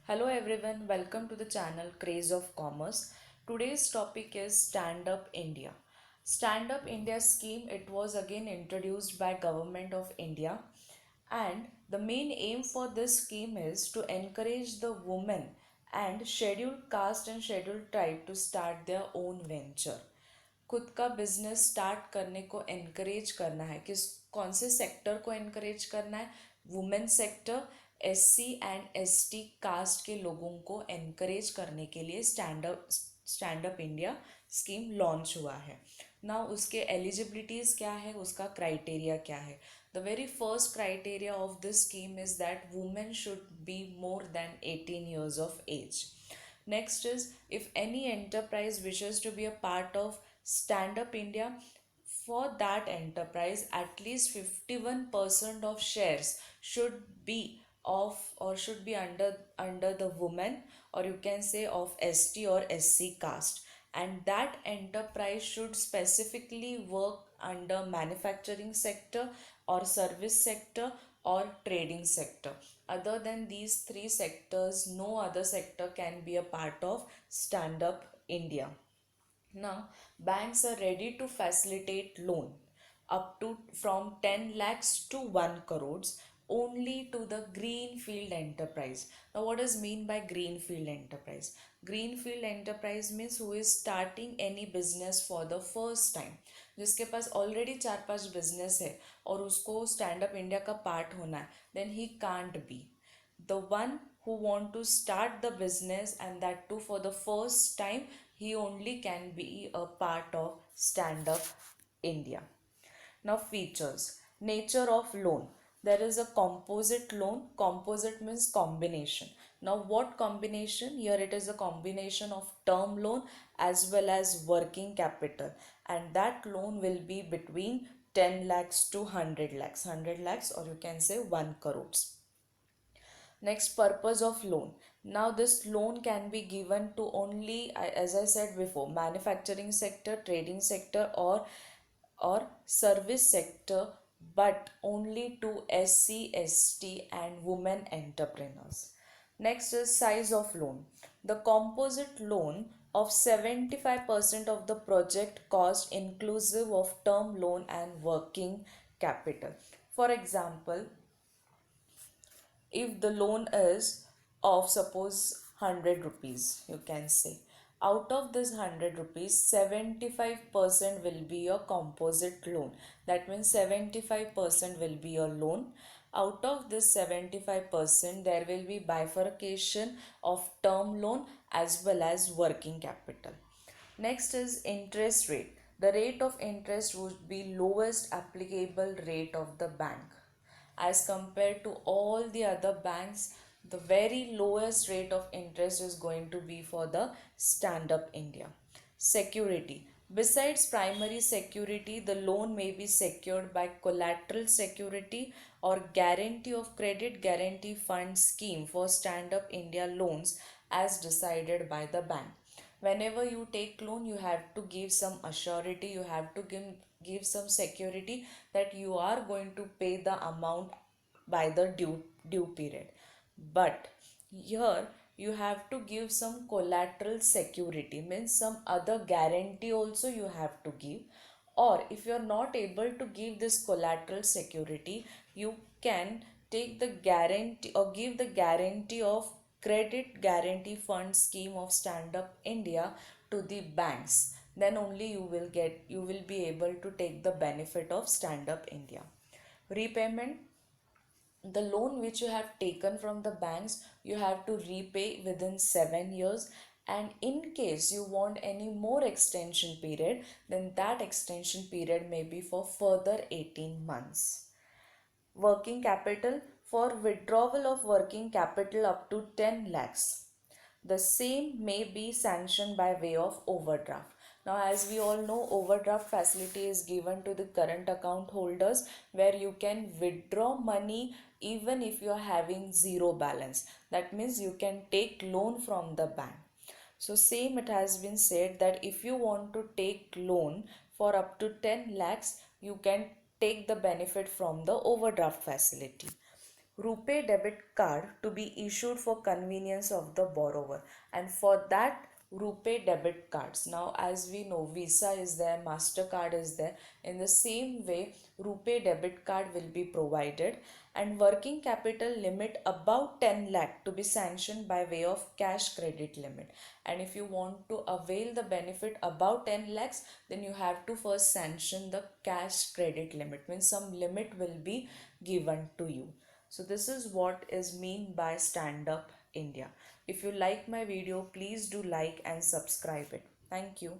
Hello everyone, welcome to the channel Craze of Commerce. Today's topic is Stand Up India. Stand Up India scheme, it was again introduced by Government of India, and the main aim for this scheme is to encourage the women and scheduled caste and scheduled tribe to start their own venture. खुद का business start करने को encourage करना है। कौन से sector को encourage करना है? Women sector, SC and ST caste के लोगों को एनकरेज करने के लिए stand up India scheme launch हुआ है ना। उसके एलिजिबिलिटीज क्या है, उसका क्राइटेरिया क्या है? The very first criteria of this scheme is that women should be more than 18 years of age. Next is, if any enterprise wishes to be a part of Stand Up India, for that enterprise, at least 51% of shares should be of or should be under the women, or you can say of ST or SC caste, and that enterprise should specifically work under manufacturing sector or service sector or trading sector. Other than these three sectors, no other sector can be a part of Stand Up India. Now, banks are ready to facilitate loan up to from 10 lakhs to 1 crores only to the greenfield enterprise. Now, what does mean by greenfield enterprise? Greenfield enterprise means who is starting any business for the first time. जिसके पास already 4-5 business है और उसको stand up India का part होना है, then he can't be. The one who want to start the business, and that too for the first time, he only can be a part of Stand Up India. Now, features. Nature of loan. There is a composite loan. Composite means combination. Now, what combination? Here it is a combination of term loan as well as working capital, and that loan will be between 10 lakhs to 100 lakhs. 100 lakhs, or you can say 1 crores. Next, purpose of loan. Now this loan can be given to only, as I said before, manufacturing sector, trading sector, or service sector, but only to SC, ST and women entrepreneurs. Next is size of loan. The composite loan of 75% of the project cost inclusive of term loan and working capital. For example, if the loan is of suppose 100 rupees, you can say, out of this 100 rupees, 75% will be your composite loan. That means 75% will be your loan. Out of this 75%, there will be bifurcation of term loan as well as working capital. Next is interest rate. The rate of interest would be lowest applicable rate of the bank. As compared to all the other banks, the very lowest rate of interest is going to be for the Stand Up India. Security. Besides primary security, the loan may be secured by collateral security or guarantee of credit guarantee fund scheme for Stand Up India loans as decided by the bank. Whenever you take loan, you have to give some assurity, you have to give some security that you are going to pay the amount by the due period. But here you have to give some collateral security, means some other guarantee also you have to give. Or if you are not able to give this collateral security, you can take the guarantee or give the guarantee of credit guarantee fund scheme of Stand Up India to the banks. Then only you will be able to take the benefit of Stand Up India. Repayment. The loan which you have taken from the banks, you have to repay within 7 years, and in case you want any more extension period, then that extension period may be for further 18 months. Working capital. For withdrawal of working capital up to 10 lakhs, the same may be sanctioned by way of overdraft. Now, as we all know, overdraft facility is given to the current account holders, where you can withdraw money even if you are having zero balance. That means you can take loan from the bank. So same, it has been said that if you want to take loan for up to 10 lakhs, you can take the benefit from the overdraft facility. RuPay debit card to be issued for convenience of the borrower. And for that, RuPay debit cards. Now, as we know, Visa is there, MasterCard is there. In the same way, RuPay debit card will be provided, and working capital limit above 10 lakh to be sanctioned by way of cash credit limit. And if you want to avail the benefit above 10 lakhs, then you have to first sanction the cash credit limit, means some limit will be given to you. So this is what is mean by Stand Up India. If you like my video, please do like and subscribe it. Thank you.